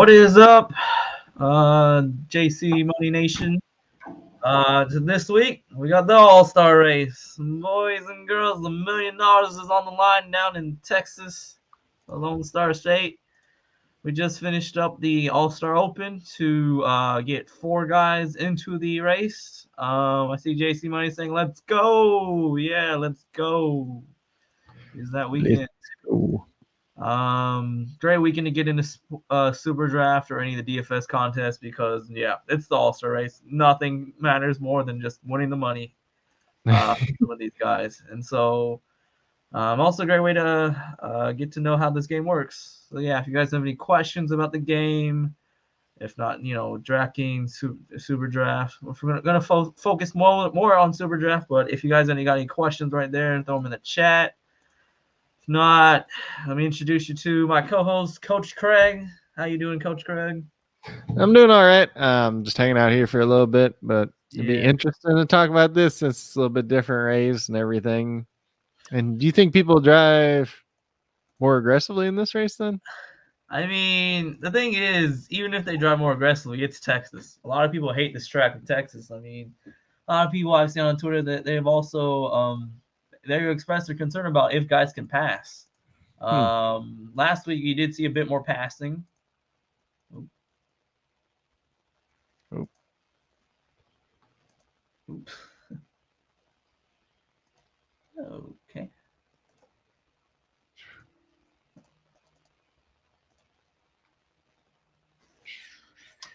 What is up, JC Money Nation? This week we got the All-Star race. Boys and girls, $1 million is on the line down in Texas, the Lone Star State. We just finished up the All-Star Open to get 4 guys into the race. I see JC Money saying, "Let's go!" Yeah, let's go. Is that weekend? Great weekend to get into Super Draft or any of the DFS contests because it's the All-Star race. Nothing matters more than just winning the money. Some of these guys, and so also a great way to get to know how this game works. So if you guys have any questions about the game, if not, DraftKings, Super Draft, we're gonna focus more on Super Draft. But if you guys got any questions right there, throw them in the chat. If not, let me introduce you to my co-host, Coach Craig. How you doing, Coach Craig? I'm doing all right. Just hanging out here for a little bit, but it'd be interesting to talk about this since it's a little bit different race and everything. And do you think people drive more aggressively in this race then? I mean, the thing is, even if they drive more aggressively, it's Texas. A lot of people hate this track in Texas. I mean, a lot of people I've seen on Twitter that they've also they expressed their concern about if guys can pass. Last week you did see a bit more passing. Okay.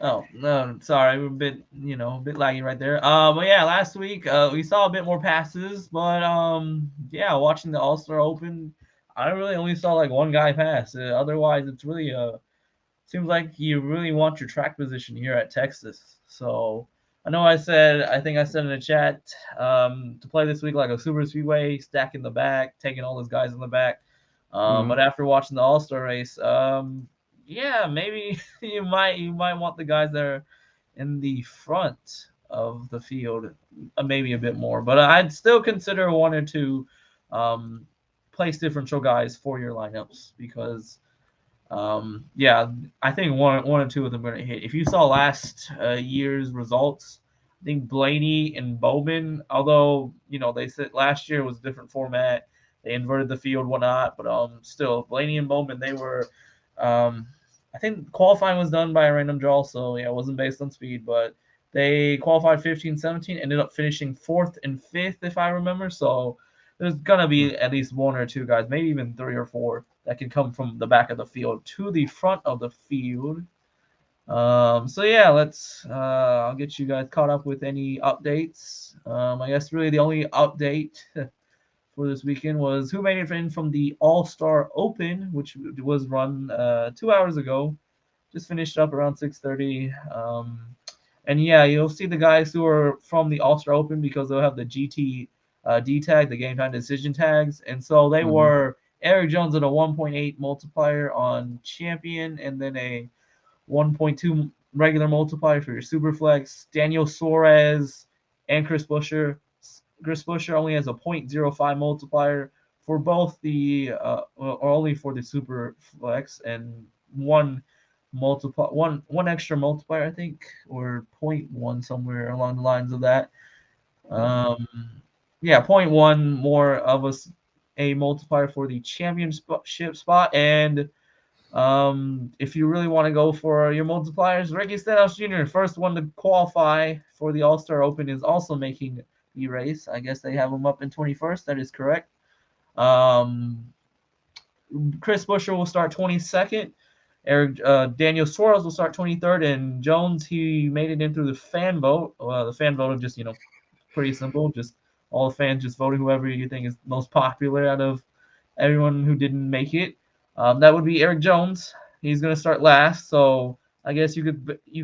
Oh no, sorry, we're a bit laggy right there. But last week we saw a bit more passes, but watching the All-Star Open, I really only saw like one guy pass. Otherwise, it's really seems like you really want your track position here at Texas. So I know I think I said in the chat to play this week like a super speedway, stack in the back, taking all those guys in the back. But after watching the All-Star race, maybe you might want the guys that are in the front of the field maybe a bit more. But I'd still consider 1 or 2 place differential guys for your lineups because I think one or 2 of them are going to hit. If you saw last year's results, I think Blaney and Bowman, although they said last year was a different format, they inverted the field, whatnot, but still Blaney and Bowman, they were I think qualifying was done by a random draw, so it wasn't based on speed, but they qualified 15, 17, ended up finishing 4th and 5th, if I remember. So there's gonna be at least 1 or 2 guys, maybe even 3 or 4, that can come from the back of the field to the front of the field. Let's I'll get you guys caught up with any updates. I guess really the only update for this weekend was who made it in from the All-Star Open, which was run 2 hours ago. Just finished up around 6:30. And you'll see the guys who are from the All-Star Open because they'll have the GT D tag, the game time decision tags. And so they were Eric Jones at a 1.8 multiplier on champion, and then a 1.2 regular multiplier for your super flex. Daniel Suarez and Chris Buescher. Chris Buescher only has a 0.05 multiplier for both the or only for the super flex, and one extra multiplier, I think, or 0.1 somewhere along the lines of that. 0.1 more of a multiplier for the championship spot. And if you really want to go for your multipliers, Ricky Stenhouse Jr., first one to qualify for the All-Star Open, is also making the race. I guess they have him up in 21st. That is correct. Chris Buescher will start 22nd. Daniel Suarez will start 23rd, and Jones, he made it in through the fan vote. The fan vote is just pretty simple. Just all the fans just voting whoever you think is most popular out of everyone who didn't make it. That would be Eric Jones. He's going to start last, so I guess you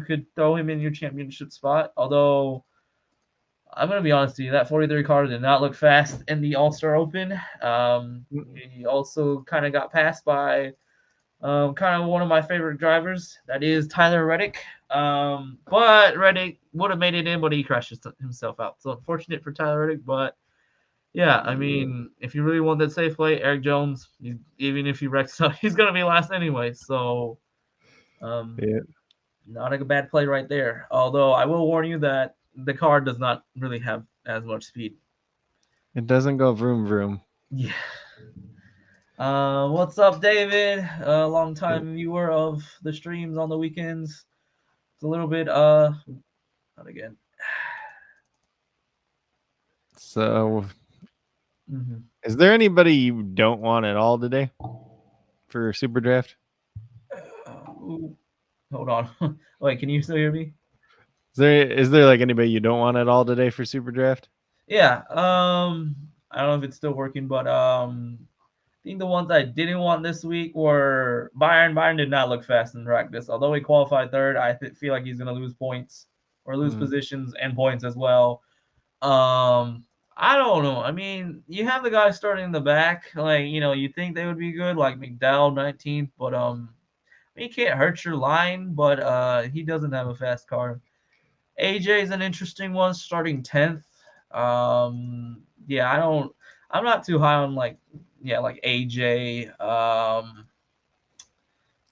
could throw him in your championship spot. Although I'm going to be honest with you, that 43 car did not look fast in the All-Star Open. He also kind of got passed by kind of one of my favorite drivers. That is Tyler Reddick. But Reddick would have made it in, but he crashed himself out. So unfortunate for Tyler Reddick, but I mean, if you really want that safe play, Eric Jones, even if he wrecks up, he's going to be last anyway. So Yeah. Not a bad play right there. Although I will warn you that the car does not really have as much speed. It doesn't go vroom vroom. Yeah. What's up, David? Long time viewer of the streams on the weekends. It's a little bit not again. So, Mm-hmm. is there anybody you don't want at all today for Super Draft? Hold on. Wait, can you still hear me? Is there like anybody you don't want at all today for Super Draft? Yeah. I don't know if it's still working, but I think the ones I didn't want this week were Bayern. Bayern did not look fast in practice. Although he qualified third, I feel like he's going to lose points or lose positions and points as well. I don't know. I mean, you have the guys starting in the back, like you think they would be good, like McDowell 19th, but he can't hurt your line, but he doesn't have a fast car. AJ is an interesting one, starting 10th. Yeah, I'm not too high on like AJ.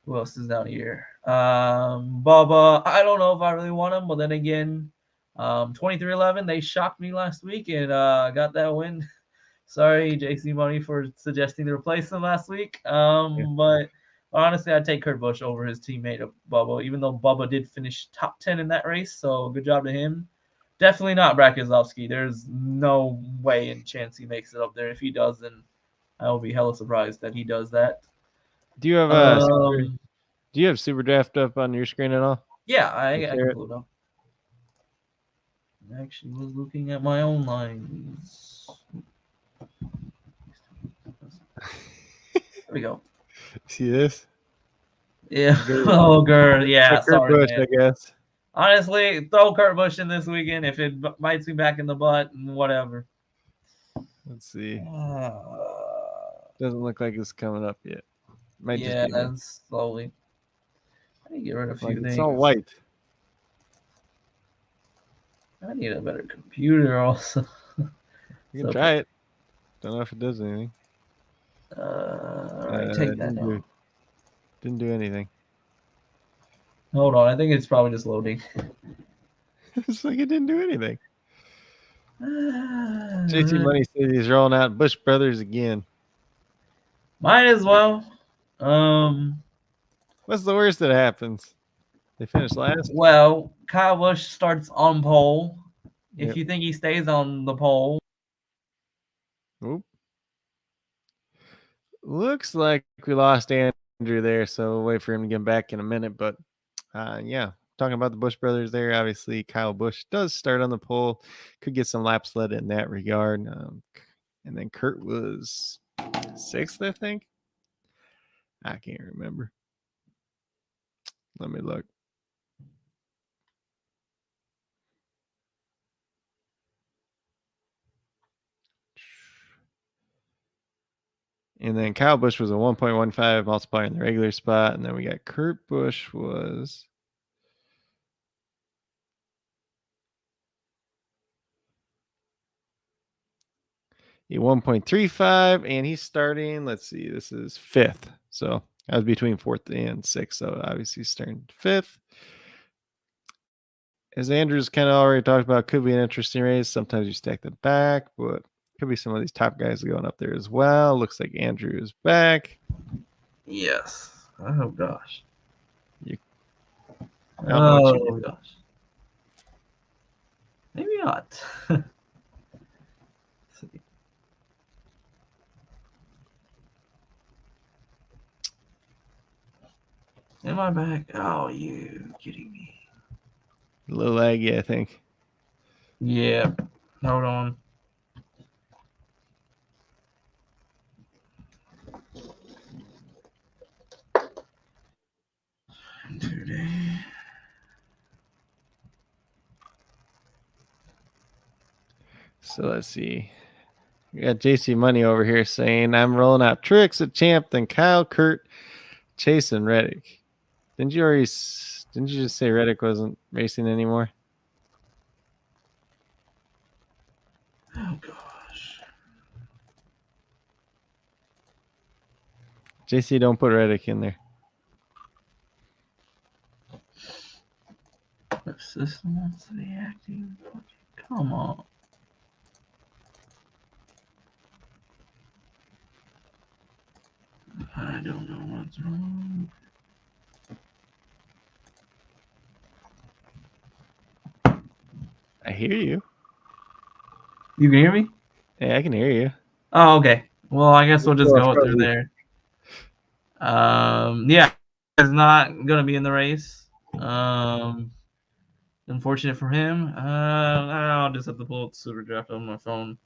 Who else is down here? Bubba. I don't know if I really want him, but then again, 2311, they shocked me last week and got that win. Sorry, JC Money, for suggesting to replace him last week. But honestly, I'd take Kurt Busch over his teammate of Bubba, even though Bubba did finish top 10 in that race. So good job to him. Definitely not Brad Keselowski. There's no way and chance he makes it up there. If he does, then I will be hella surprised that he does that. Do you have do you have Super Draft up on your screen at all? Yeah, I can pull it up. I actually was looking at my own lines. There we go. See this? Yeah. Oh, girl. Yeah. Kurt Sorry, Busch, man. I guess. Honestly, throw Kurt Busch in this weekend if it bites me back in the butt and whatever. Let's see. Doesn't look like it's coming up yet. Might yeah, just be me. slowly. I need to get rid of a few things. It's all white. I need a better computer also. You can try it. Don't know if it does anything. All right, take that down. Didn't do anything. Hold on, I think it's probably just loading. It's like it didn't do anything. JC Money says he's rolling out Busch Brothers again. Might as well. What's the worst that happens? They finish last? Well, Kyle Busch starts on pole. Yep. If you think he stays on the pole. Oop. Looks like we lost Andrew there, so we'll wait for him to get back in a minute. But yeah, talking about the Busch Brothers there, obviously Kyle Busch does start on the pole. Could get some laps led in that regard. And then Kurt was 6th, I think. I can't remember. Let me look. And then Kyle Busch was a 1.15 multiplier in the regular spot. And then we got Kurt Busch was a 1.35. And he's starting, let's see, this is 5th. So I was between 4th and 6th. So obviously starting 5th. As Andrew's kind of already talked about, could be an interesting race. Sometimes you stack the back, but could be some of these top guys going up there as well. Looks like Andrew is back. Yes. Oh gosh. Oh gosh. Maybe not. Am I back? Oh, you kidding me? A little laggy, I think. Yeah. Hold on. Today. So let's see. We got JC Money over here saying, I'm rolling out tricks at Champ, then Kyle, Kurt, Chase, and Reddick. Didn't you just say Reddick wasn't racing anymore? Oh gosh. JC, don't put Reddick in there. system wants to be acting. Come on. I don't know what's wrong. I hear you. You can hear me? Yeah, I can hear you. Oh, okay. Well, I guess we'll just Well, go through frozen. there. Yeah, is not gonna be in the race. Unfortunate for him. I'll just have to pull up SuperDraft on my phone.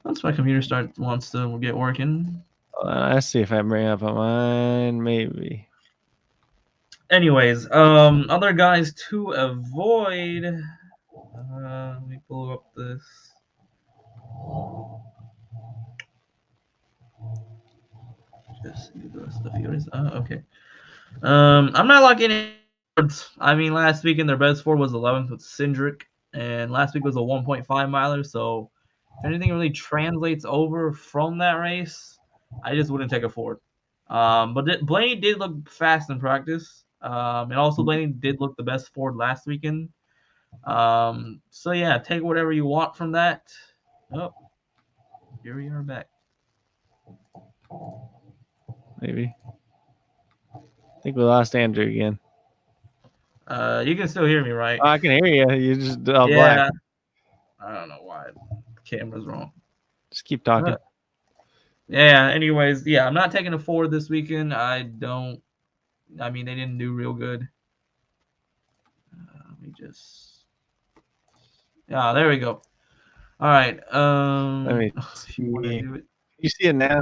Once my computer wants to get working. Let's see if I bring up on mine. Maybe. Anyways, other guys to avoid. Let me pull up this. Just see the stuff here. Okay. I'm not locking in. I mean, last weekend their best Ford was 11th with Cindric, and last week was a 1.5 miler. So if anything really translates over from that race, I just wouldn't take a Ford. But Blaney did look fast in practice, and also Blaney did look the best Ford last weekend. So yeah, take whatever you want from that. Oh, here we are back. Maybe. I think we lost Andrew again. You can still hear me, right? Oh, I can hear you. You just black. Yeah. I don't know why the camera's wrong. Just keep talking. Yeah. Anyways, yeah, I'm not taking a Ford this weekend. I mean, they didn't do real good. Let me just. Yeah, there we go. All right. Let me see. You see it now?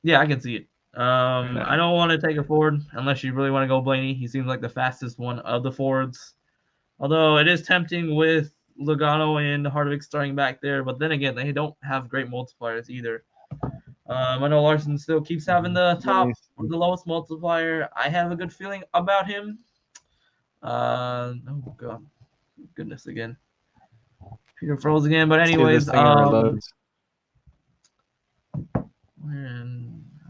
Yeah, I can see it. I don't want to take a Ford unless you really want to go Blaney. He seems like the fastest one of the Fords. Although it is tempting with Logano and Hardwick starting back there, but then again, they don't have great multipliers either. I know Larson still keeps having the the lowest multiplier. I have a good feeling about him. Oh god, goodness again. Peter froze again. But anyways,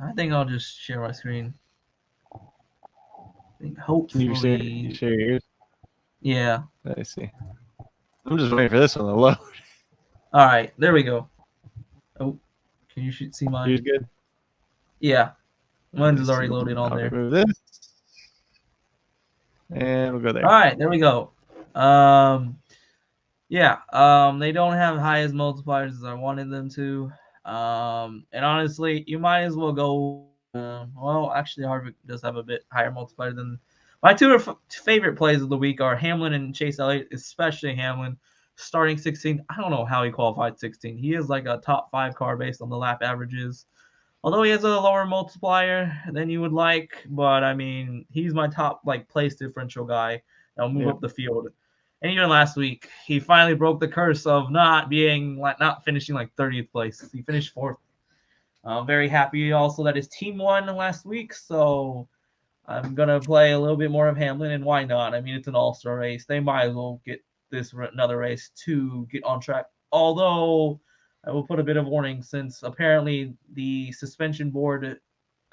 I think I'll just share my screen. I think hopefully. Can you share yours? Yeah. Let me see. I'm just waiting for this one to load. All right, there we go. Oh, can you see mine? Yours good? Yeah, mine's is already loaded on there. Remove this, and we'll go there. All right, there we go. Yeah, they don't have high as multipliers as I wanted them to. And honestly, you might as well go. Well, actually, Harvick does have a bit higher multiplier than my two favorite plays of the week are Hamlin and Chase Elliott, especially Hamlin starting 16. I don't know how he qualified 16. He is like a top 5 car based on the lap averages. Although he has a lower multiplier than you would like, but I mean, he's my top like place differential guy. That'll move up the field. And even last week, he finally broke the curse of not finishing like 30th place. He finished 4th. I'm very happy also that his team won last week, so I'm gonna play a little bit more of Hamlin, and why not? I mean, it's an all-star race. They might as well get this another race to get on track. Although I will put a bit of warning since apparently the suspension board,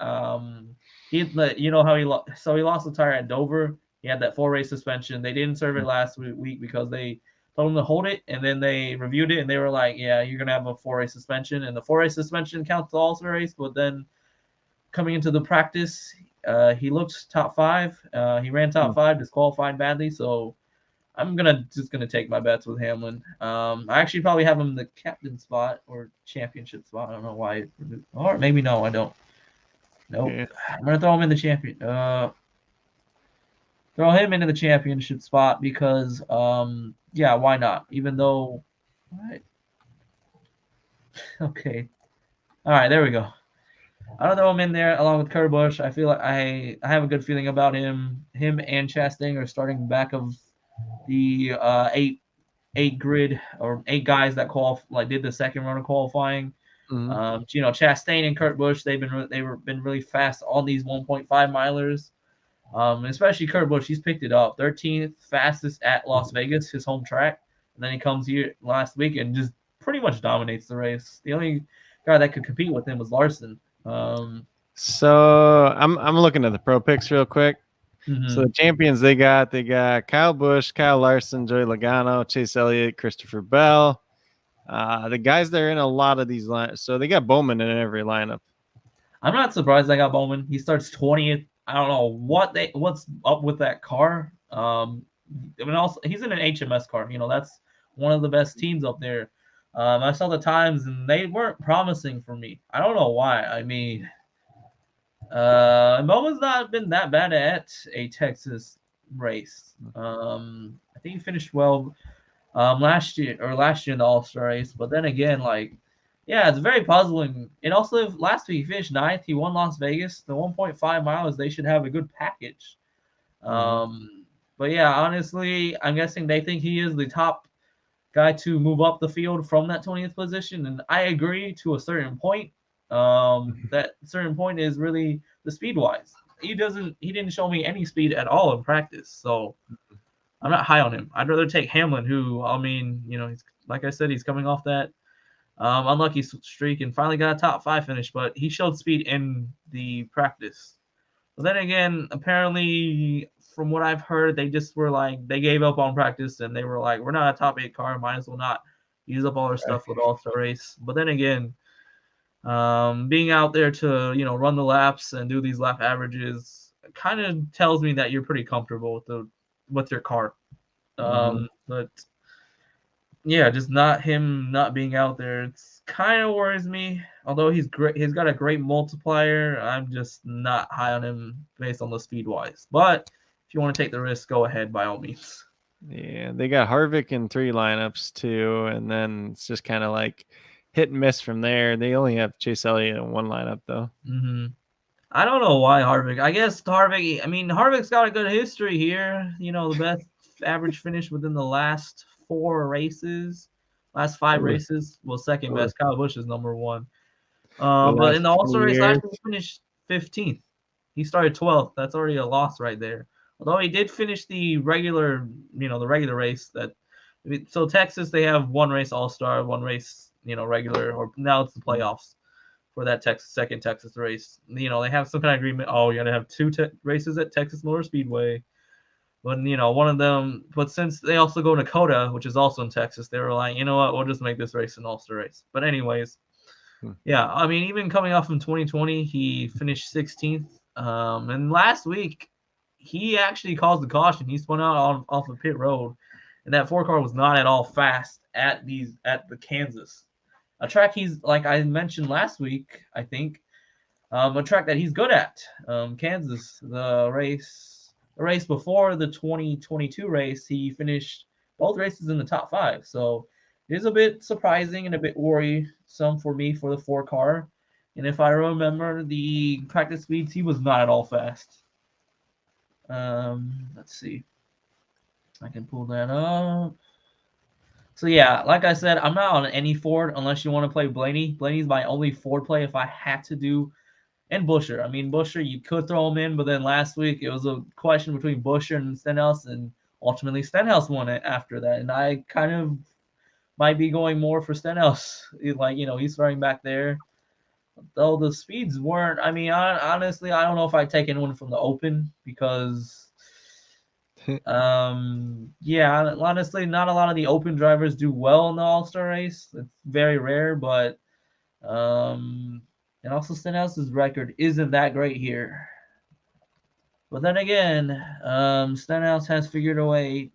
you know how he lost the tire at Dover. He had that 4-race suspension. They didn't serve it last week because they told him to hold it, and then they reviewed it, and they were like, yeah, you're going to have a 4-race suspension, and the 4-race suspension counts the all-star race, but then coming into the practice, he looked top 5. He ran top 5, disqualified badly, so I'm just gonna take my bets with Hamlin. I actually probably have him in the captain spot or championship spot. I don't know why, or maybe no, I don't. Nope. Yeah. I'm gonna throw him in the champion. Throw him into the championship spot because, yeah, why not? Even though, all right. Okay, all right, there we go. I don't throw him in there along with Kurt Busch. I feel like I have a good feeling about him. Him and Chastain are starting back of the 8 grid or 8 guys that did the second round of qualifying. Chastain and Kurt Busch, they've been really fast on these 1.5 milers. Especially Kurt Busch, he's picked it up. 13th fastest at Las Vegas, his home track. And then he comes here last week and just pretty much dominates the race. The only guy that could compete with him was Larson. So I'm looking at the pro picks real quick. So the champions they got Kyle Busch, Kyle Larson, Joey Logano, Chase Elliott, Christopher Bell. The guys that are in a lot of these lines. So they got Bowman in every lineup. I'm not surprised I got Bowman. He starts 20th. I don't know what's up with that car. I mean, also he's in an HMS car. That's one of the best teams up there. I saw the times and they weren't promising for me. I don't know why. I mean, Bowman's not been that bad at a Texas race. I think he finished well last year in the All-Star race, but then again, like, yeah, it's very puzzling. And also, last week he finished ninth. He won Las Vegas. The 1.5 miles, they should have a good package. But yeah, honestly, I'm guessing they think he is the top guy to move up the field from that 20th position, and I agree to a certain point. That certain point is really the speed wise. He didn't show me any speed at all in practice, so I'm not high on him. I'd rather take Hamlin, who, I mean, he's, like I said, he's coming off that unlucky streak and finally got a top 5 finish, but he showed speed in the practice. But then again, apparently, from what I've heard, they just were like, they gave up on practice and they were like, we're not a top 8 car, might as well not use up all our stuff for the All-Star race. But then again, being out there to, run the laps and do these lap averages kind of tells me that you're pretty comfortable with your car. But yeah, just not being out there. It's kind of worries me. Although he's great, he's got a great multiplier. I'm just not high on him based on the speed wise. But if you want to take the risk, go ahead by all means. Yeah, they got Harvick in 3 lineups too, and then it's just kind of like hit and miss from there. They only have Chase Elliott in 1 lineup though. I don't know why Harvick. I guess Harvick's got a good history here. The best average finish within the last 4 races, last 5 races. Well, second best. Kyle Busch is number 1. But in the All-Star race last year, he finished 15th. He started 12th. That's already a loss right there. Although he did finish the regular race. So Texas, they have 1 race All-Star, 1 race, regular, or now it's the playoffs for that second Texas race. They have some kind of agreement. Oh, you got to have 2 races at Texas Motor Speedway. But, one of them, but since they also go to Dakota, which is also in Texas, they were like, you know what, we'll just make this race an All-Star race. But anyways, yeah, I mean, even coming off from 2020, he finished 16th. And last week, he actually caused the caution. He spun out off of pit road, and that 4 car was not at all fast at the Kansas. A track he's, like I mentioned last week, I think, a track that he's good at. Kansas, the race before the 2022 race, he finished both races in the top 5. So it is a bit surprising and a bit worrisome for me for the 4 car. And if I remember the practice speeds, he was not at all fast. Let's see. I can pull that up. So yeah, like I said, I'm not on any Ford unless you want to play Blaney. Blaney's my only Ford play if I had to do. And Buescher. I mean, Buescher, you could throw him in, but then last week it was a question between Buescher and Stenhouse, and ultimately Stenhouse won it after that. And I kind of might be going more for Stenhouse. Like, he's starting back there. Though the speeds weren't, I mean, honestly, I don't know if I'd take anyone from the Open because, yeah, honestly, not a lot of the Open drivers do well in the All-Star race. It's very rare, but, and also Stenhouse's record isn't that great here. But then again, Stenhouse has figured out a way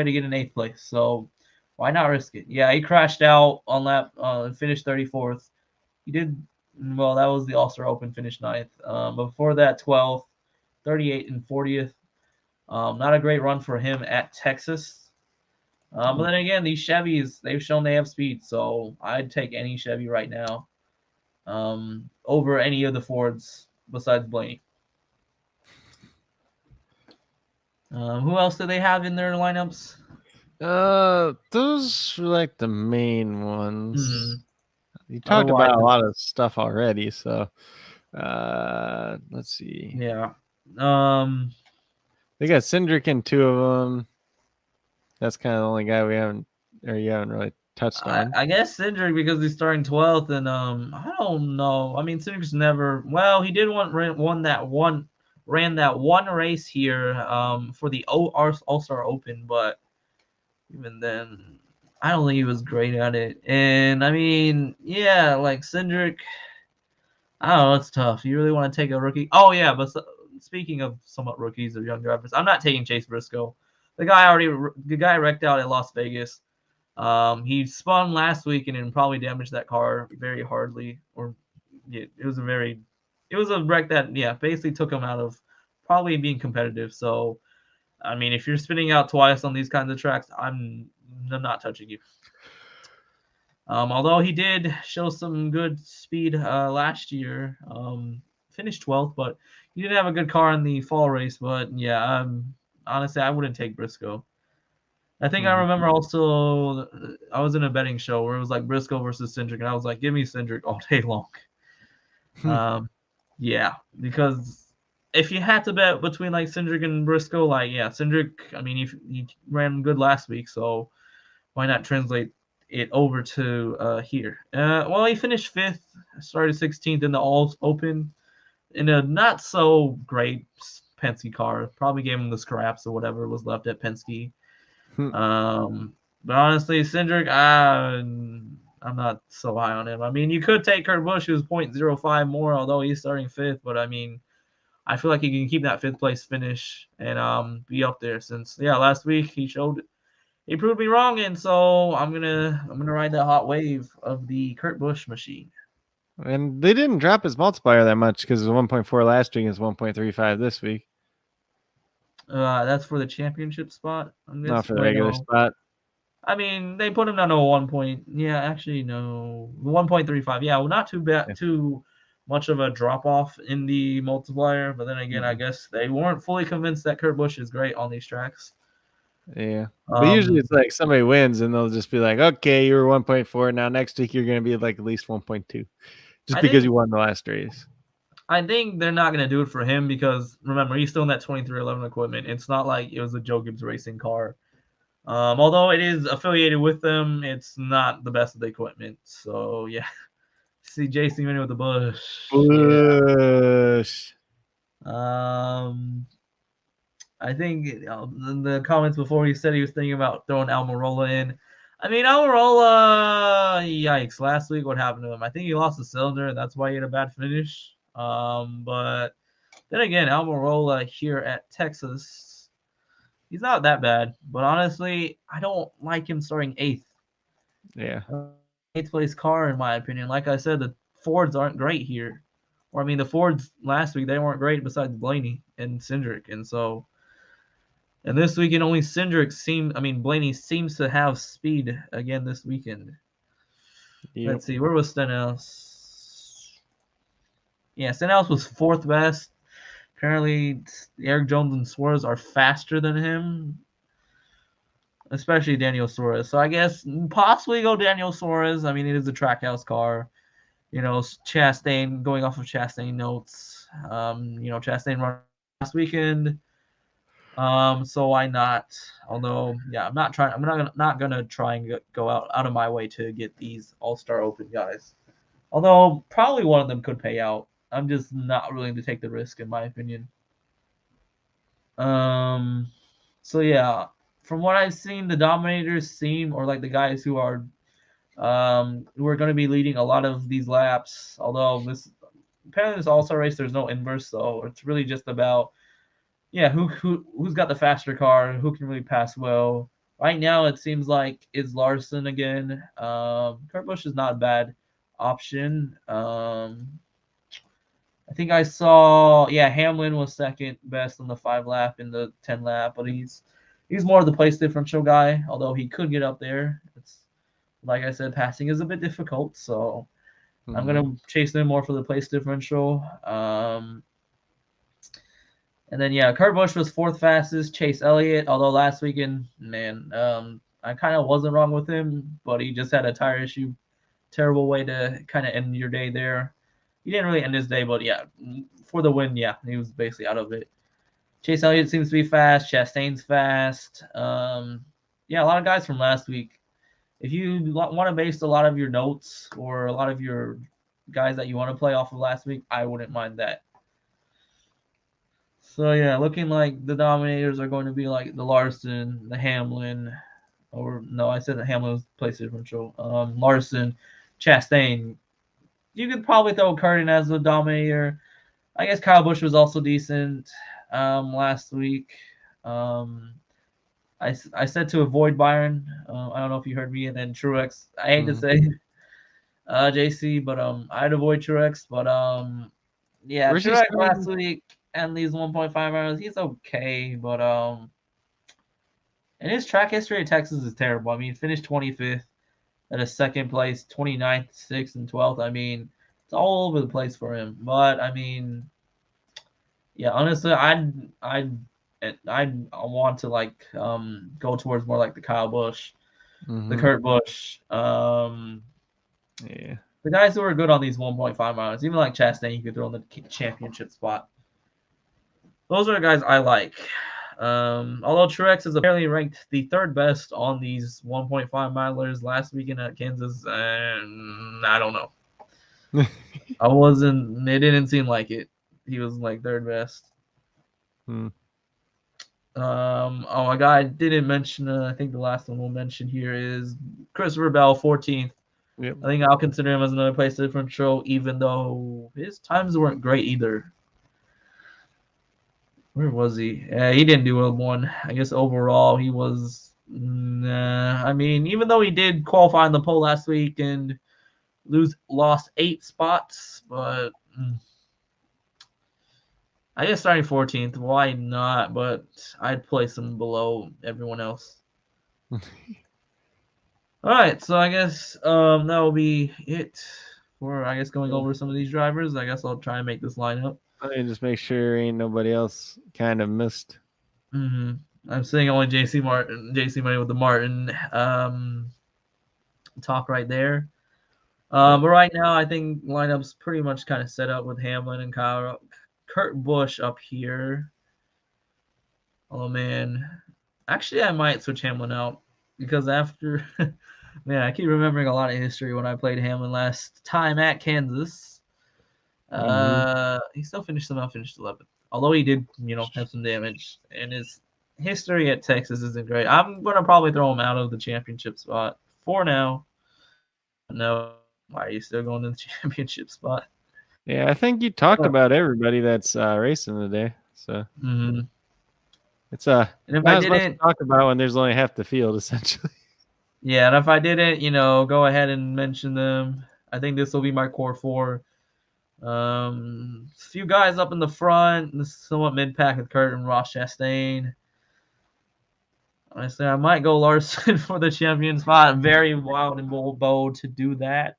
to get an 8th place. So why not risk it? Yeah, he crashed out on lap, finished 34th. He did well. That was the All-Star Open, finished 9th. Before that, 12th, 38th, and 40th. Not a great run for him at Texas. But then again, these Chevys, they've shown they have speed. So I'd take any Chevy right now over any of the Fords besides Blaney. Who else do they have in their lineups? Those are like the main ones. You talked about a lot of stuff already, so let's see. Yeah. They got Cindric in 2 of them. That's kind of the only guy you haven't really touched on. I guess Cindric because he's starting 12th, and I don't know. I mean, Cindric's never. Well, he did won that one ran that one race here for the All-Star Open, but even then, I don't think he was great at it. And I mean, yeah, like Cindric, I don't know, it's tough. You really want to take a rookie? Oh yeah, but speaking of somewhat rookies or young drivers, I'm not taking Chase Briscoe. The guy wrecked out at Las Vegas. He spun last week and probably damaged that car very hardly. Or yeah, it was a wreck that basically took him out of probably being competitive. So I mean, if you're spinning out twice on these kinds of tracks, I'm not touching you. Although he did show some good speed last year, finished 12th, but he did have a good car in the fall race. But yeah, honestly, I wouldn't take Briscoe. I think I remember also I was in a betting show where it was like Briscoe versus Cindric, and I was like, give me Cindric all day long. Yeah, because if you had to bet between like Cindric and Briscoe, like Cindric, I mean, he ran good last week, so why not translate it over to here? Well, he finished 5th, started 16th in the All Open in a not so great Penske car. Probably gave him the scraps or whatever was left at Penske. But honestly, Cindric, I'm not so high on him. I mean, you could take Kurt Busch, who's 0.05 more, although he's starting 5th. But I mean, I feel like he can keep that 5th place finish and be up there. Since last week he proved me wrong, and so I'm gonna ride that hot wave of the Kurt Busch machine. And they didn't drop his multiplier that much because it was 1.4 last week. It's 1.35 this week. That's for the championship spot. Not for the regular spot. I mean, they put him down to a 1 point. Yeah, actually, no, 1.35. Yeah, well, not too bad, too much of a drop off in the multiplier. But then again, I guess they weren't fully convinced that Kurt Busch is great on these tracks. Yeah, but usually it's like somebody wins and they'll just be like, okay, you were 1.4. Now next week you're going to be like at least 1.2 just because you won the last race. I think they're not going to do it for him because, remember, he's still in that 2311 equipment. It's not like it was a Joe Gibbs Racing car. Although it is affiliated with them, it's not the best of the equipment. So, yeah. See JC Minnie with the Bush. Bush. Yeah. I think in the comments before he said he was thinking about throwing Almirola in. I mean, Almirola, yikes. Last week, what happened to him? I think he lost a cylinder, and that's why he had a bad finish. But then again, Almirola here at Texas, he's not that bad. But honestly, I don't like him starting 8th. Yeah. 8th place car, in my opinion. Like I said, the Fords aren't great here. Or, I mean, the Fords last week, they weren't great besides Blaney and Cindric. And so... And this weekend, only Blaney seems to have speed again this weekend. Yep. Let's see, where was Stenhouse? Yeah, Stenhouse was 4th best. Apparently, Eric Jones and Suarez are faster than him, especially Daniel Suarez. So I guess possibly go Daniel Suarez. I mean, it is a Trackhouse car. Chastain, going off of Chastain notes. Chastain run last weekend. So why not? Although, I'm not gonna try and go out of my way to get these All-Star Open guys. Although probably one of them could pay out. I'm just not willing to take the risk, in my opinion. So yeah, from what I've seen, the Dominators seem, or like the guys who are going to be leading a lot of these laps. Although apparently this All-Star race, there's no inverse, so it's really just about who's got the faster car, who can really pass well. Right now, it seems like it's Larson again. Kurt Busch is not a bad option. I think I saw, Hamlin was 2nd best on the 5 lap in the 10 lap, but he's more of the place differential guy, although he could get up there. It's like I said, passing is a bit difficult, so I'm gonna chase them more for the place differential. And then, Kurt Busch was 4th fastest. Chase Elliott, although last weekend, I kind of wasn't wrong with him, but he just had a tire issue. Terrible way to kind of end your day there. He didn't really end his day, but for the win, he was basically out of it. Chase Elliott seems to be fast. Chastain's fast. A lot of guys from last week. If you want to base a lot of your notes or a lot of your guys that you want to play off of last week, I wouldn't mind that. So yeah, looking like the dominators are going to be like the Larson, the Hamlin, or no, I said the Hamlin was place differential. Larson, Chastain. You could probably throw Curtin as the dominator. I guess Kyle Busch was also decent last week. Um, I said to avoid Byron. I don't know if you heard me, and then Truex. I hate to say JC, but I'd avoid Truex. But yeah, Where's he Truex last starting? week and these 1.5 miles, he's okay, but and his track history at Texas is terrible. I mean, he finished 25th at a second place, 29th, 6th, and 12th. I mean, it's all over the place for him. But I mean, yeah, honestly, I'd want to like go towards more like the Kyle Busch, the Mm-hmm. Kurt Busch, Yeah. the guys who are good on these 1.5 miles. Even like Chastain, you could throw in the championship spot. Those are the guys I like. Although Truex is apparently ranked the third best on these 1.5 milers last weekend at Kansas, and I don't know. I wasn't. It didn't seem like it. He was like third best. Hmm. Oh, a guy I didn't mention. I think the last one we'll mention here is Christopher Bell, 14th. Yep. I think I'll consider him as another place differential, even though his times weren't great either. Where was he? He didn't do well one. I guess overall he was. Nah, I mean, even though he did qualify in the pole last week and lost 8 spots, but I guess starting 14th. Why not? But I'd place him below everyone else. All right, so I guess that will be it for I guess going over some of these drivers. I guess I'll try and make this lineup. Let me just make sure ain't nobody else kind of missed. I'm seeing only JC Money with the Martin talk right there. Yeah. But right now, I think lineup's pretty much kind of set up with Hamlin and Kyle, Kurt Busch up here. Oh man, actually, I might switch Hamlin out because after, man, I keep remembering a lot of history when I played Hamlin last time at Kansas. Mm-hmm. He still finished 11th, although he did, have some damage, and his history at Texas isn't great. I'm gonna probably throw him out of the championship spot for now. No, why are you still going to the championship spot? Yeah, I think you talked Oh. about everybody that's racing today. So Mm-hmm. it's And if I not as much to didn't, talk about when there's only half the field essentially. yeah, and if I didn't, go ahead and mention them. I think this will be my core four. A few guys up in the front, somewhat mid pack with Kurt and Ross Chastain. Honestly, I might go Larson for the champion spot. Very wild and bold to do that.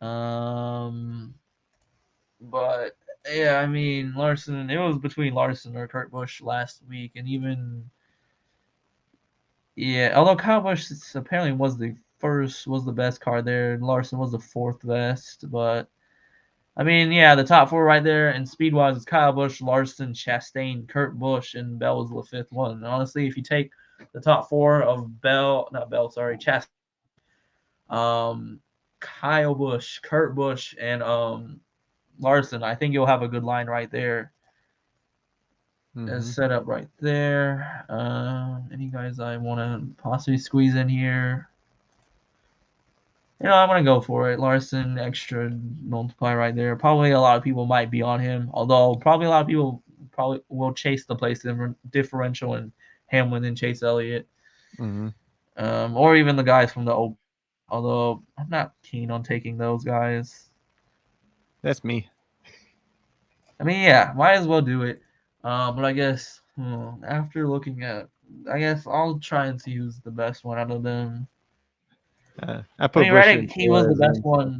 Um, but yeah, I mean Larson. It was between Larson or Kurt Busch last week, and even yeah, although Kyle Busch apparently was the best car there. Larson was the fourth best, but I mean, yeah, the top four right there, and speed wise, it's Kyle Busch, Larson, Chastain, Kurt Busch, and Bell was the fifth one. And honestly, if you take the top four of Chastain, Kyle Busch, Kurt Busch, and Larson, I think you'll have a good line right there. Mm-hmm. Set up right there. Any guys I want to possibly squeeze in here? I'm gonna go for it. Larson, extra multiply right there. Probably a lot of people might be on him, although probably a lot of people probably will chase the place differential and Hamlin and Chase Elliott, Mm-hmm. or even the guys from the Open. Although I'm not keen on taking those guys. That's me. I mean, yeah, might as well do it. But I guess after looking at, I guess I'll try and see who's the best one out of them. I I put mean, Busher Reddick, and he was the Suarez best in. one.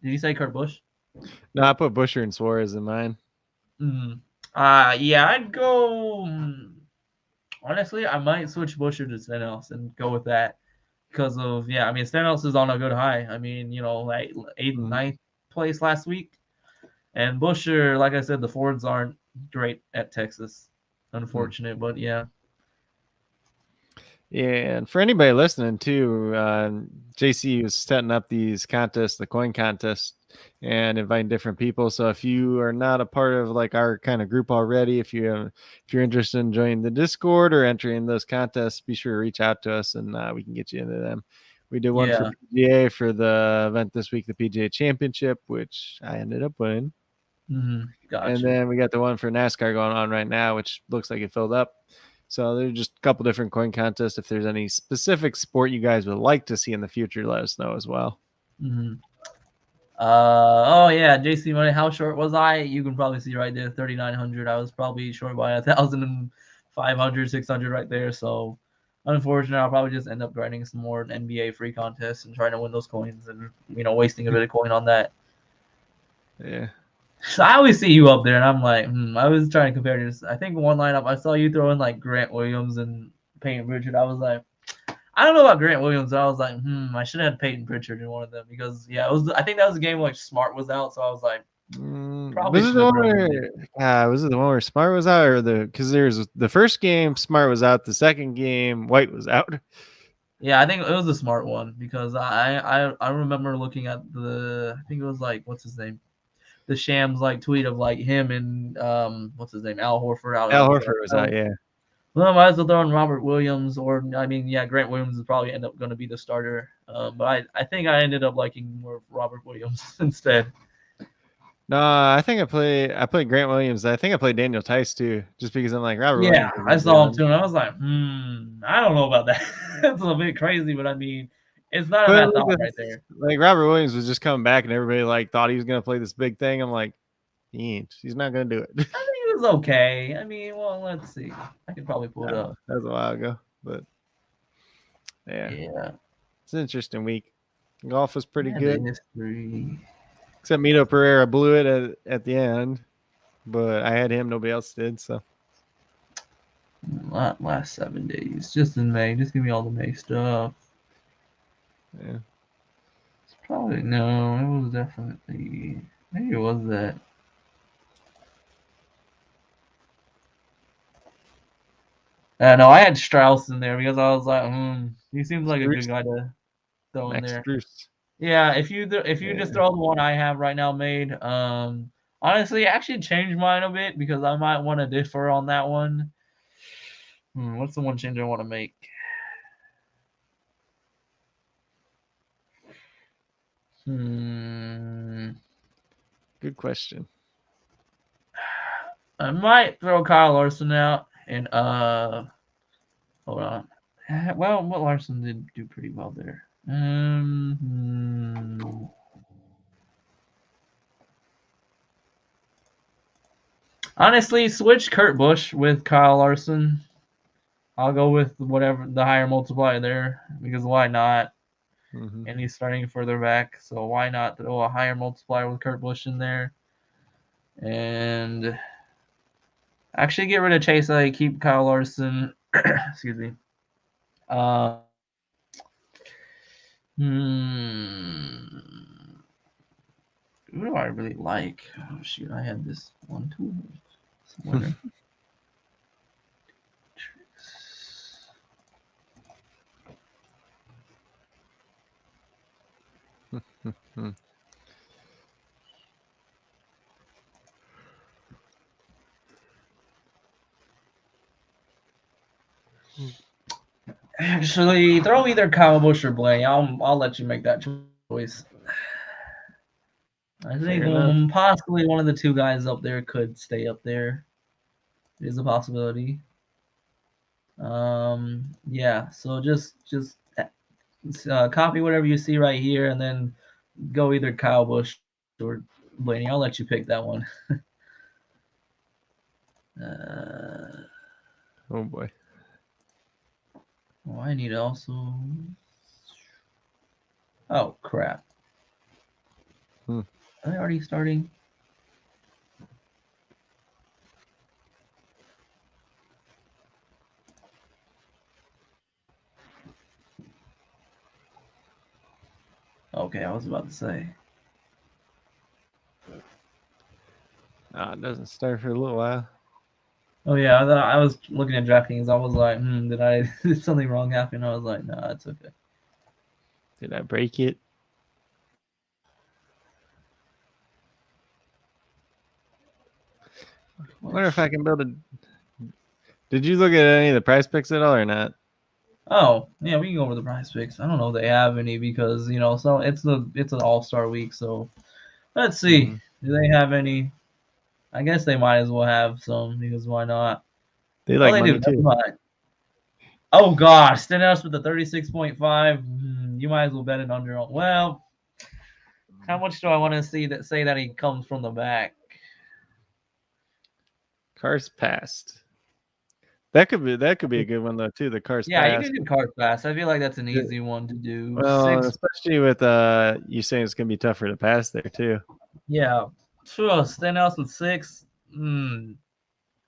Did you say Kurt Busch? No, I put Busher and Suarez in mine. Mm. Yeah, I'd go. Honestly, I might switch Busher to Stenhouse and go with that because of I mean Stenhouse is on a good high. I mean like eighth, Mm-hmm. ninth place last week, and Busher, like I said, the Fords aren't great at Texas. Unfortunate, but yeah. Yeah, and for anybody listening too, JC was setting up these contests, the coin contest, and inviting different people. So if you are not a part of like our kind of group already, if you're interested in joining the Discord or entering those contests, be sure to reach out to us and we can get you into them. We did one for PGA for the event this week, the PGA Championship, which I ended up winning. Gotcha. And then we got the one for NASCAR going on right now, which looks like it filled up. So there's just a couple different coin contests. If there's any specific sport you guys would like to see in the future, let us know as well. Oh yeah, JC Money. How short was I? You can probably see right there, 3,900. I was probably short by 1,500, 600 right there. So unfortunately, I'll probably just end up grinding some more NBA free contests and trying to win those coins, and wasting a bit of coin on that. Yeah. So I always see you up there, and I'm like, I was trying to compare this. I think one lineup I saw you throwing like Grant Williams and Peyton Pritchard. I was like, I don't know about Grant Williams. I was like, I should have had Peyton Pritchard in one of them because it was. I think that was a game where like Smart was out, so I was like, probably was it the one where Smart was out, or because there's the first game Smart was out, the second game White was out. Yeah, I think it was the Smart one because I remember looking at I think it was like what's his name, the Shams like tweet of like him and what's his name, Al Horford out. Al Horford was out, yeah. Well, I might as well throw in Robert Williams, or Grant Williams is probably end up going to be the starter. But I think I ended up liking more Robert Williams instead. No, I think I played Grant Williams. I think I played Daniel Tice too, just because I'm like Robert Williams. Yeah, I saw him too, and I was like, I don't know about that. It's a bit crazy, but I mean, it's not a bad thought right there. Like Robert Williams was just coming back, and everybody like thought he was going to play this big thing. I'm like, he ain't. He's not going to do it. I think it was okay. I mean, well, let's see. I could probably pull it up. That was a while ago, but yeah, it's an interesting week. Golf was pretty good. History. Except Mito Pereira blew it at the end, but I had him. Nobody else did. So last 7 days, just in May. Just give me all the May stuff. Yeah. It's probably no. It was definitely maybe it was that. No, I had Strauss in there because I was like, he seems like a good guy to throw in there. Yeah, if you just throw the one I have right now made, honestly, actually change mine a bit because I might want to differ on that one. What's the one change I want to make? Good question. I might throw Kyle Larson out and hold on. Well, Larson did do pretty well there. Honestly, switch Kurt Busch with Kyle Larson. I'll go with whatever the higher multiplier there because why not? And he's starting further back, so why not throw a higher multiplier with Kurt Busch in there? And actually get rid of Chase. I keep Kyle Larson. Excuse me. Who do I really like? Oh shoot, I had this one too somewhere. Actually, throw either Kyle Busch or Blay. I'll let you make that choice. I think possibly one of the two guys up there could stay up there. It is a possibility. Yeah. So just copy whatever you see right here, and then go either Kyle Busch or Blaney. I'll let you pick that one. Oh boy. Oh, I need also. Oh crap! Are they already starting? Okay, I was about to say. It doesn't start for a little while. Oh yeah, I was looking at DraftKings. I was like, did something wrong happen? I was like, nah, it's okay. Did I break it? I wonder if I can build a. Did you look at any of the price picks at all or not? Oh yeah, we can go over the prize picks. I don't know if they have any because so it's an all-star week. So let's see. Mhm. Do they have any? I guess they might as well have some because why not? They Oh, like they do. money Never too. mind. Oh gosh, Stenhouse with the 36.5. You might as well bet it under. Well, how much do I want to see that say that he comes from the back? Cars passed. That could be a good one though too. The cars Yeah, you passed. can do card fast. I feel like that's an Yeah. easy one to do. Well, Six. especially with you saying it's gonna be tougher to pass there too. Yeah, sure. Stenhouse with six.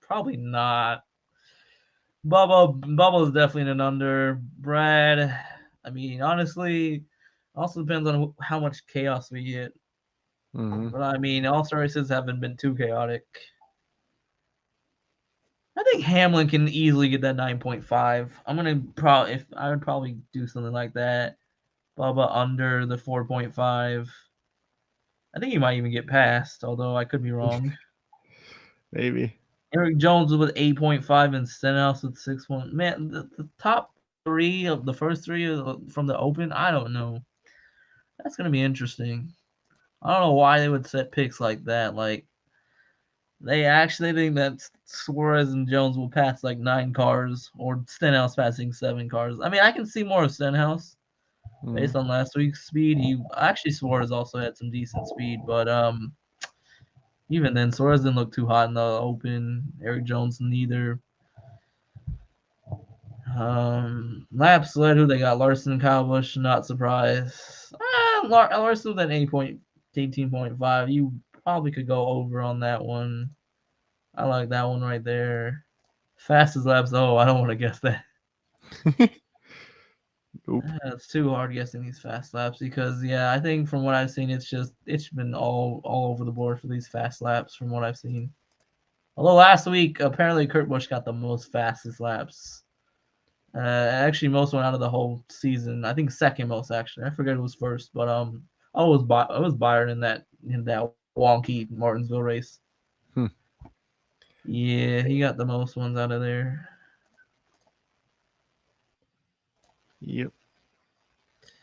Probably not. Bubba's definitely an under. Brad, I mean, honestly, also depends on how much chaos we get. Mm-hmm. But I mean, all star races haven't been too chaotic. I think Hamlin can easily get that 9.5. I would probably do something like that. Bubba under the 4.5. I think he might even get past, although I could be wrong. Maybe. Eric Jones with 8.5 and Stenhouse with 6. Man, the top three of the first three from the Open, I don't know. That's gonna be interesting. I don't know why they would set picks like that. Like they actually think that Suarez and Jones will pass like 9 cars, or Stenhouse passing 7 cars. I mean, I can see more of Stenhouse Mm-hmm. based on last week's speed. He actually Suarez also had some decent speed, but even then Suarez didn't look too hot in the Open. Eric Jones neither. Laps led who they got Larson, Kyle Busch, not surprised. Larson with an 18.5. You probably could go over on that one. I like that one right there. Fastest laps. Oh, I don't want to guess that. Oop. It's too hard guessing these fast laps because yeah, I think from what I've seen, it's been all over the board for these fast laps from what I've seen. Although last week apparently Kurt Busch got the most fastest laps. Actually, most one out of the whole season. I think second most actually. I forget who was first, but it was Byron in that wonky Martinsville race. Hmm. Yeah, he got the most ones out of there. Yep.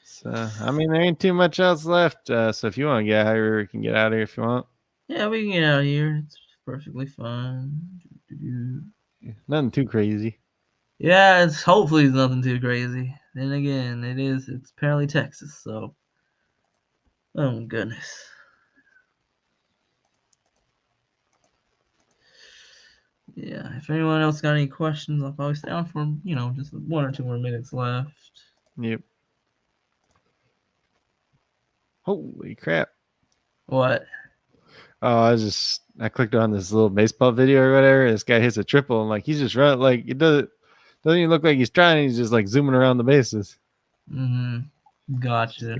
So I mean, there ain't too much else left. So if you want to get out of here, we can get out of here if you want. Yeah, we can get out of here. It's perfectly fine. Nothing too crazy. Yeah, hopefully it's nothing too crazy. Then again, it's apparently Texas, so oh my goodness. Yeah, if anyone else got any questions, I'll probably stay on for just 1 or 2 more minutes left. Yep. Holy crap! What? Oh, I clicked on this little baseball video or whatever. This guy hits a triple and like he's just running like it doesn't even look like he's trying. He's just like zooming around the bases. Gotcha.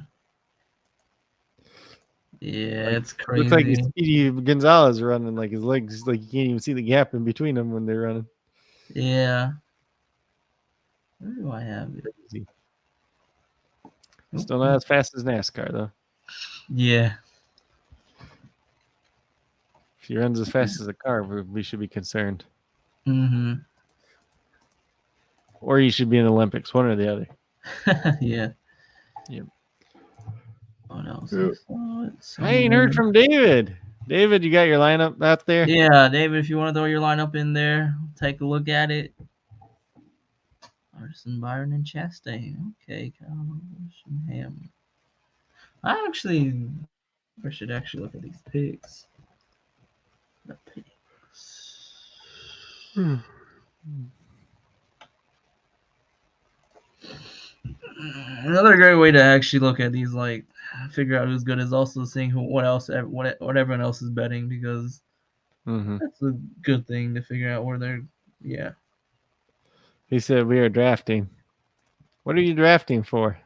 Yeah, Like it's looks like he's crazy. Speedy Gonzalez running. Like his legs, like you can't even see the gap in between them when they're running. Yeah. Where do I have it? Crazy. Still not as fast as NASCAR though. Yeah. If he runs as fast as a car, we should be concerned. Mm-hmm. Or he should be in the Olympics, one or the other. Yeah. Yep. What else? Yep. I ain't Somewhere. heard from David. David, you got your lineup out there? Yeah, David, if you want to throw your lineup in there, take a look at it. Larson, Byron, and Chastain. Okay, Kyle, Ham. I should actually look at these picks. The picks. Another great way to actually look at these, like figure out who's good, is also seeing what everyone else is betting, because Mm-hmm. that's a good thing to figure out where they're. Yeah. He said we are drafting. What are you drafting for?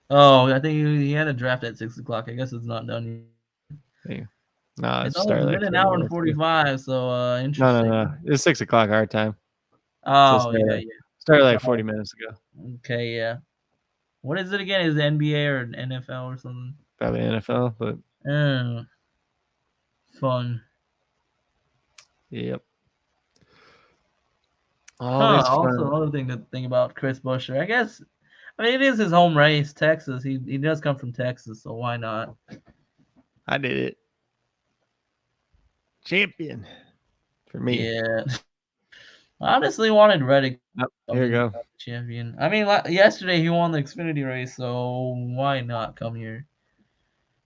Oh, I think he had a draft at 6 o'clock. I guess it's not done yet. Hey. No, It's started only like been an 40 hour and minutes ago. 45, so No. interesting. It's 6 o'clock our time. So Oh, yeah, yeah. started like Got 40 it. minutes ago. Okay, yeah. What is it again? Is it NBA or NFL or something? Probably NFL, but Fun. yep. Huh. Always Also, fun. another thing to think about Chris Buescher. I guess, I mean, it is his home race, Texas. He does come from Texas, so why not? I did it. Champion for me. Yeah. I honestly wanted Reddick Oh, to come here we in go. champion. I mean, yesterday he won the Xfinity race, so why not come here?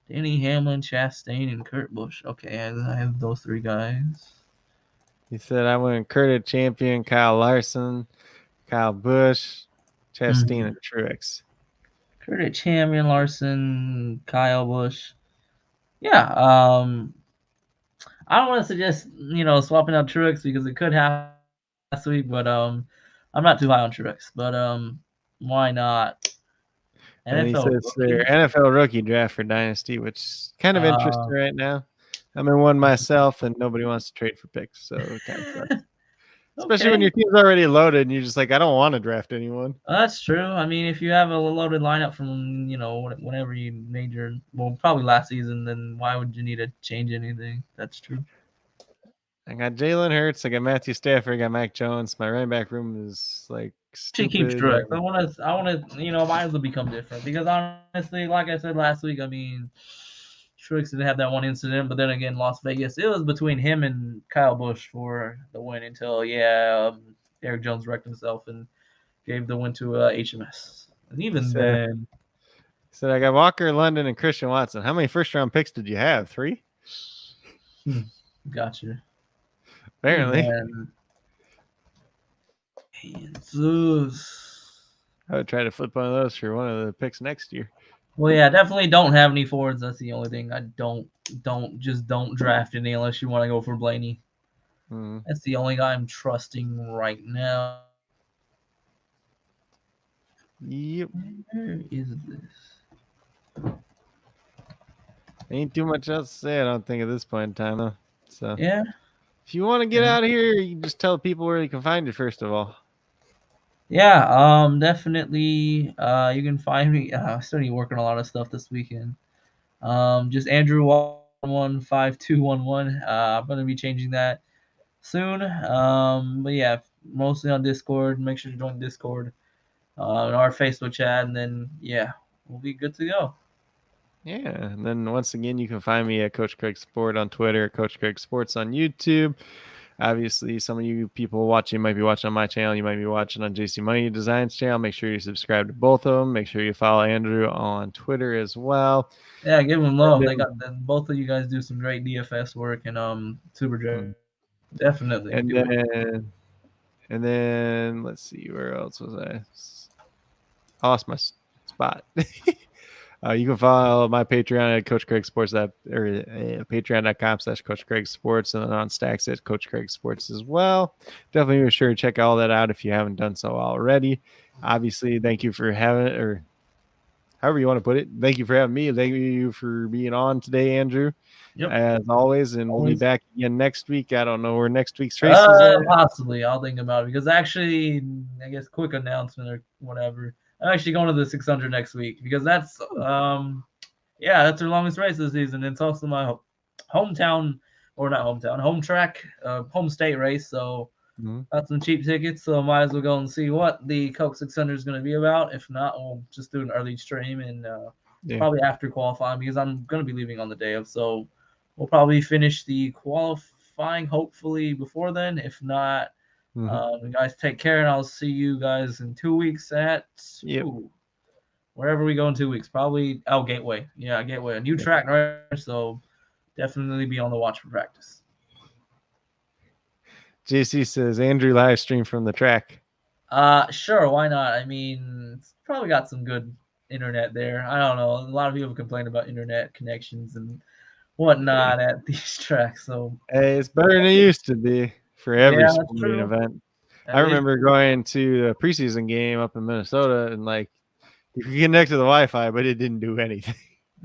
Danny Hamlin, Chastain, and Kurt Busch. Okay, I have those three guys. He said I went Curtis Champion, Kyle Larson, Kyle Busch, Chastain, and Truex. Kurt Champion, Larson, Kyle Busch. Yeah, I don't want to suggest swapping out Truex because it could happen last week, but I'm not too high on Truex. But why not? And he NFL says their rookie. NFL rookie draft for Dynasty, which is kind of interesting right now. I'm in one myself, and nobody wants to trade for picks, so it kind of sucks. Especially when Okay, your team's already loaded, and you're just like, I don't want to draft anyone. that's true. I mean, if you have a loaded lineup from whenever you made probably last season, then why would you need to change anything? That's true. I got Jalen Hurts, I got Matthew Stafford, I got Mac Jones. My running back room is like She keeps stupid. Truex. Mine will become different because honestly, like I said last week, I mean, Truex didn't have that one incident, but then again, Las Vegas, it was between him and Kyle Busch for the win until Eric Jones wrecked himself and gave the win to HMS. And even then, Said I got Walker, London, and Christian Watson. How many first round picks did you have? 3? gotcha. Apparently. Zeus. I would try to flip one of those for one of the picks next year. Well, yeah, definitely don't have any forwards. That's the only thing. I don't draft any unless you want to go for Blaney. That's the only guy I'm trusting right now. Yep. Where is this? Ain't too much else to say, I don't think, at this point in time, though. So, yeah. If you want to get out of here, you can just tell people where you can find you, first of all. Yeah, definitely. You can find me. I started working a lot of stuff this weekend. Just Andrew 115211. I'm gonna be changing that soon. But yeah, mostly on Discord. Make sure to join Discord, our Facebook chat, and then we'll be good to go. Yeah, and then once again, you can find me at Coach Craig Sport on Twitter, Coach Craig Sports on YouTube. Obviously, some of you people watching might be watching on my channel. You might be watching on JC Money Designs channel. Make sure you subscribe to both of them. Make sure you follow Andrew on Twitter as well. Yeah, give them love. They got both of you guys do some great DFS work and SuperDraft. Definitely. And then let's see, where else was I? Lost my spot. You can follow my Patreon at Coach Craig Sports or patreon.com/Coach Craig Sports, and then on Stacks at Coach Craig Sports as well. Definitely be sure to check all that out if you haven't done so already. Obviously, thank you for having it, or however you want to put it. Thank you for having me. Thank you for being on today, Andrew. Yep. As always, and we'll be back again next week. I don't know where next week's race is at. Possibly. I'll think about it because actually, I guess quick announcement or whatever. I'm actually going to the 600 next week because that's that's their longest race this season. It's also my hometown, or not hometown, home track, home state race. So got some cheap tickets, so might as well go and see what the Coke 600 is going to be about. If not, we'll just do an early stream and probably after qualifying because I'm going to be leaving on the day of. So we'll probably finish the qualifying hopefully before then. If not, you guys take care, and I'll see you guys in 2 weeks at wherever we go in 2 weeks. Probably Gateway. Yeah, Gateway. A new track, right? So definitely be on the watch for practice. JC says Andrew live stream from the track. Sure, why not? I mean, it's probably got some good internet there. I don't know. A lot of people complain about internet connections and whatnot at these tracks. So hey, it's better than it used to be for every sporting event. I remember going to a preseason game up in Minnesota, and like you could connect to the Wi-Fi, but it didn't do anything.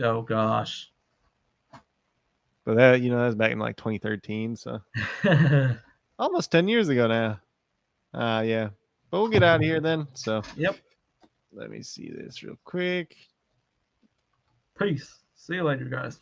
Oh gosh. But that that was back in like 2013, so almost 10 years ago now. Yeah. But we'll get out of here then. So Yep. let me see this real quick. Peace. See you later, guys.